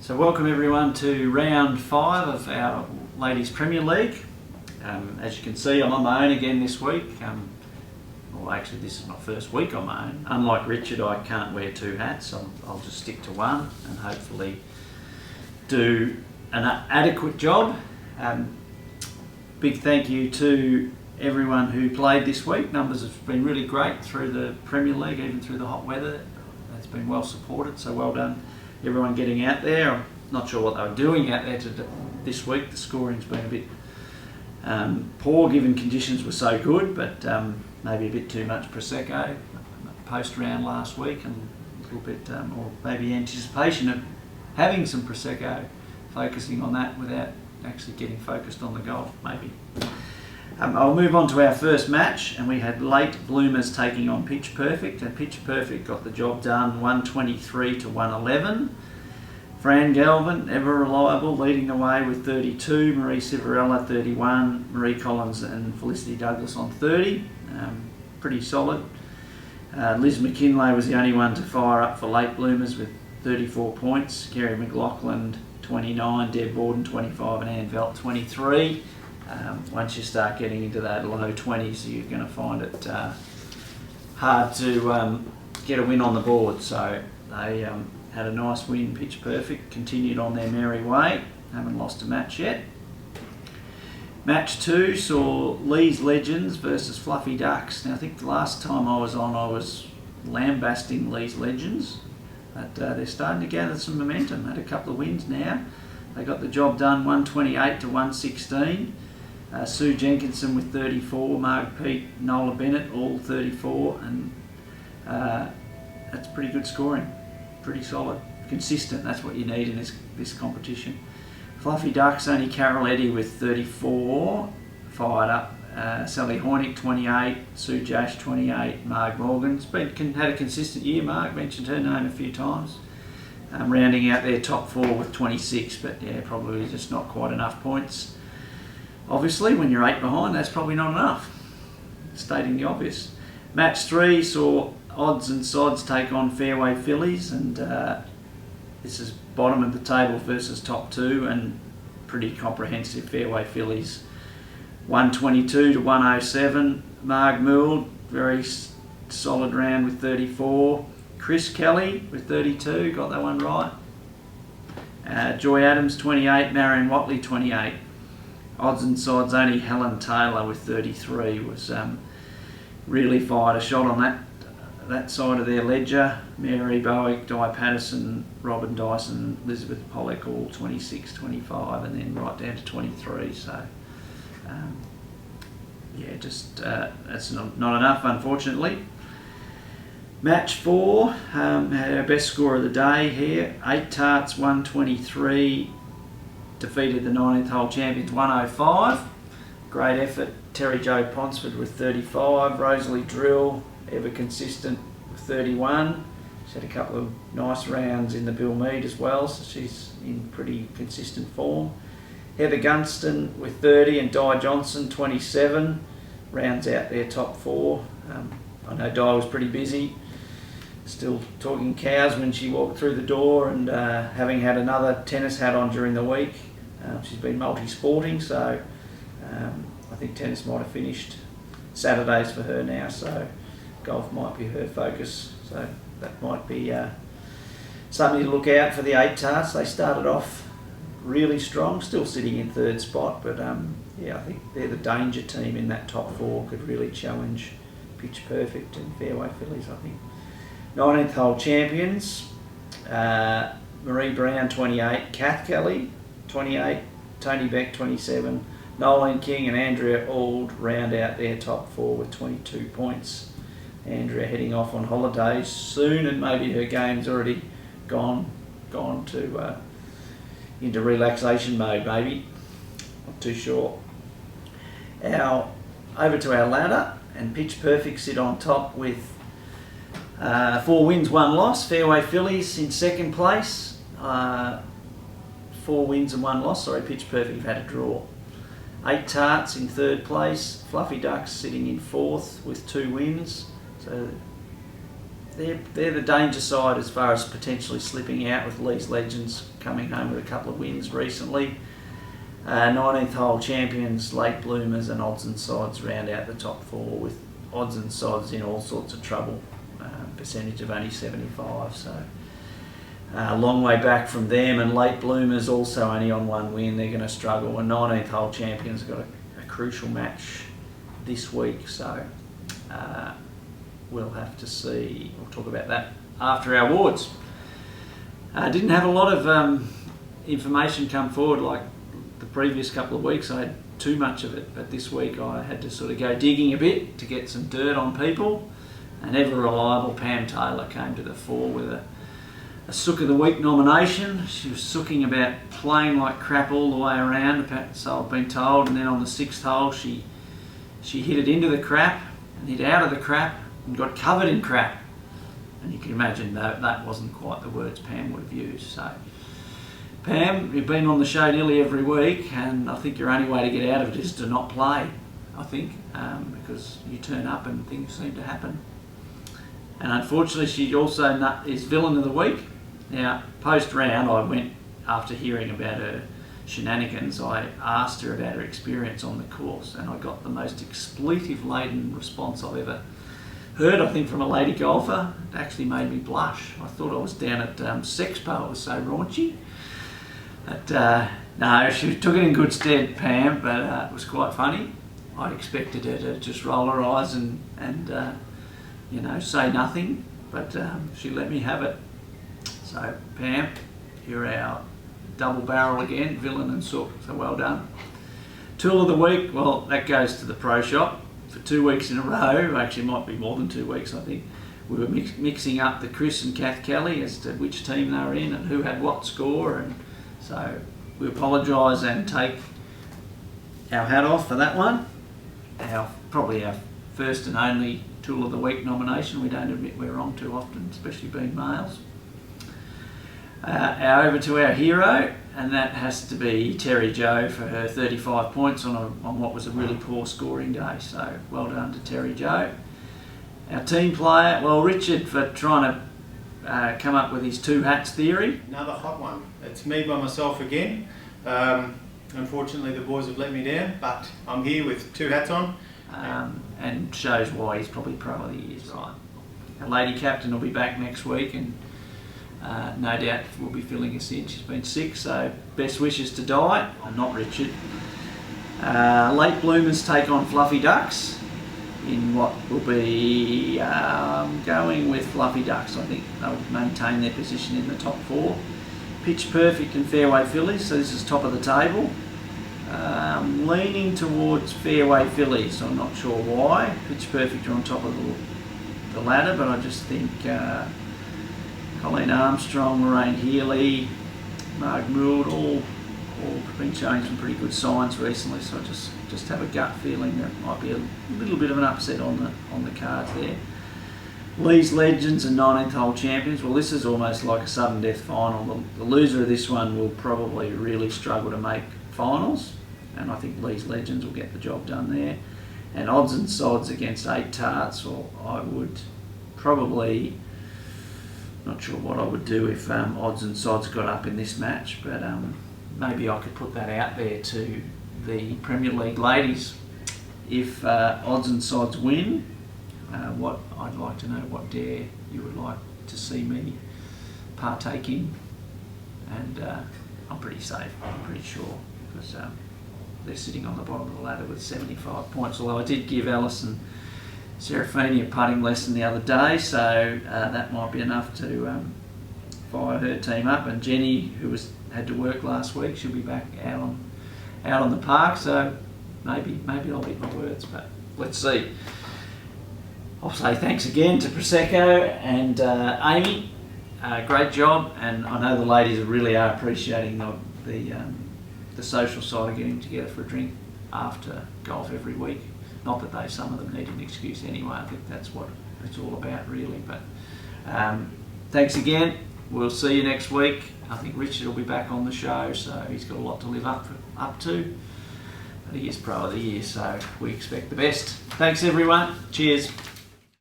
So welcome everyone to round 5 of our Ladies Premier League. As you can see, I'm on my own again this week. Well, actually this is my first week on my own. Unlike Richard, I can't wear 2 hats. I'll just stick to one and hopefully do an adequate job. Big thank you to everyone who played this week. Numbers have been really great through the Premier League, even through the hot weather. It's been well supported, so well done everyone getting out there. I'm not sure what they were doing out there this week. The scoring's been a bit poor given conditions were so good, but maybe a bit too much Prosecco post round last week, and a little bit or maybe anticipation of having some Prosecco, focusing on that without actually getting focused on the golf maybe. I'll move on to our first match, and we had Late Bloomers taking on Pitch Perfect, and Pitch Perfect got the job done 123 to 111. Fran Galvin, ever reliable, leading the way with 32, Marie Civarella 31, Marie Collins and Felicity Douglas on 30. Pretty solid. Liz McKinlay was the only one to fire up for Late Bloomers with 34 points. Kerry McLaughlin 29, Deb Borden 25 and Anne Velt 23. Once you start getting into that low 20s, you're going to find it hard to get a win on the board. So they had a nice win. Pitch Perfect continued on their merry way, haven't lost a match yet. Match 2 saw Lee's Legends versus Fluffy Ducks. Now I think the last time I was on I was lambasting Lee's Legends, but they're starting to gather some momentum. Had a couple of wins now. They got the job done 128 to 116. Sue Jenkinson with 34, Mark Pete, Nola Bennett all 34, and that's pretty good scoring. Pretty solid, consistent. That's what you need in this competition. Fluffy Ducks, only Carol Eddy with 34, fired up. Sally Hornick 28, Sue Jash 28, Marg Morgan's had a consistent year. Marg mentioned her name a few times. Rounding out their top 4 with 26, but yeah, probably just not quite enough points. Obviously, when you're 8 behind, that's probably not enough. Stating the obvious. Match 3 saw Odds and Sods take on Fairway Phillies, and this is bottom of the table versus top 2, and pretty comprehensive. Fairway Phillies 122 to 107. Marg Mould, very solid round with 34. Chris Kelly with 32, got that one right. Joy Adams 28, Marion Watley 28. Odds and Sods, only Helen Taylor with 33 was really fired a shot on that side of their ledger. Mary Bowick, Di Patterson, Robin Dyson, Elizabeth Pollock all 26, 25, and then right down to 23. So yeah, just that's not enough, unfortunately. Match 4 had our best score of the day here. 8 Tarts 123 defeated the 19th hole champions 105. Great effort. Terry Jo Ponsford with 35. Rosalie Drill, ever consistent, with 31. She's had a couple of nice rounds in the Bill Mead as well, so she's in pretty consistent form. Heather Gunston with 30 and Di Johnson 27 rounds out their top 4. I know Di was pretty busy, still talking cows when she walked through the door, and having had another tennis hat on during the week. She's been multi-sporting, so I think tennis might have finished Saturdays for her now, so golf might be her focus. So that might be something to look out for the 8 Tarts. They started off really strong, still sitting in 3rd spot, but yeah, I think they're the danger team in that top 4, could really challenge Pitch Perfect and Fairway Phillies, I think. 19th hole champions, Marie Brown 28, Kath Kelly 28, Tony Beck 27, Nolan King and Andrea Auld round out their top 4 with 22 points. Andrea heading off on holidays soon, and maybe her game's already gone to into relaxation mode, maybe. Not too sure. Over to our ladder, and Pitch Perfect sit on top with 4 wins, 1 loss. Fairway Phillies in 2nd place. 4 wins and 1 loss. Sorry, Pitch Perfect have had a draw. 8 Tarts in 3rd place. Fluffy Ducks sitting in 4th with 2 wins. So they're the danger side as far as potentially slipping out, with Lee's Legends coming home with a couple of wins recently. 19th hole champions, late bloomers and odds and sods round out the top 4, with odds and sods in all sorts of trouble. Percentage of only 75, so a long way back from them, and late bloomers also only on 1 win. They're going to struggle, and 19th hole champions have got a crucial match this week, so we'll have to see. We'll talk about that after our awards. Didn't have a lot of information come forward like the previous couple of weeks. I had too much of it, but this week I had to sort of go digging a bit to get some dirt on people. And ever reliable Pam Taylor came to the fore with a Sook of the Week nomination. She was sooking about playing like crap all the way around, so I've been told, and then on the 6th hole she hit it into the crap and hit out of the crap and got covered in crap. And you can imagine that wasn't quite the words Pam would have used. So Pam, you've been on the show nearly every week, and I think your only way to get out of it is to not play, I think, because you turn up and things seem to happen. And unfortunately she also is Villain of the Week. Now, post-round, I went, after hearing about her shenanigans, I asked her about her experience on the course, and I got the most expletive-laden response I've ever heard, I think, from a lady golfer. It actually made me blush. I thought I was down at Sexpo, it was so raunchy. But no, she took it in good stead, Pam, but it was quite funny. I'd expected her to just roll her eyes and you know, say nothing, but she let me have it. So Pam, you're our double barrel again, Villain and Sook, so well done. Tool of the Week, well, that goes to the Pro Shop. For 2 weeks in a row, actually it might be more than 2 weeks, I think, we were mixing up the Chris and Kath Kelly as to which team they were in and who had what score, and so we apologise and take our hat off for that one. Probably our first and only Tool of the Week nomination. We don't admit we're wrong too often, especially being males. Over to our hero, and that has to be Terry Jo for her 35 points on what was a really poor scoring day, so well done to Terry Jo. Our team player, well, Richard, for trying to come up with his 2 hats theory. Another hot one. It's me by myself again. Unfortunately the boys have let me down, but I'm here with 2 hats on. And shows why he's probably Pro of the Year, right? Our lady captain will be back next week, and no doubt will be filling us in. She's been sick, so best wishes to Di. I'm not Richard. Late bloomers take on Fluffy Ducks in what will be going with Fluffy Ducks. I think they'll maintain their position in the top 4. Pitch Perfect and Fairway Phillies, so this is top of the table. Leaning towards Fairway Phillies, I'm not sure why. Pitch Perfect are on top of the ladder, but I just think Colleen Armstrong, Lorraine Healy, Marg Mould, all been showing some pretty good signs recently, so I just have a gut feeling that might be a little bit of an upset on the cards there. Lee's Legends and 19th hole champions, well, this is almost like a sudden death final. The loser of this one will probably really struggle to make finals, and I think Lee's Legends will get the job done there. And odds and sods against 8 tarts, well, I would probably, not sure what I would do if odds and sods got up in this match, but maybe I could put that out there to the Premier League ladies. If odds and sods win, what I'd like to know what dare you would like to see me partake in, and I'm pretty safe, I'm pretty sure, because they're sitting on the bottom of the ladder with 75 points, although I did give Alison Serafini a putting lesson the other day, so that might be enough to fire her team up. And Jenny, who had to work last week, she'll be back out on the park, so maybe I'll eat my words, but let's see. I'll say thanks again to Prosecco and Amy. Great job, and I know the ladies really are appreciating the social side of getting together for a drink after golf every week. Not that some of them need an excuse anyway. I think that's what it's all about, really. But thanks again. We'll see you next week. I think Richard will be back on the show, so he's got a lot to live up to. But he is Pro of the Year, so we expect the best. Thanks, everyone. Cheers.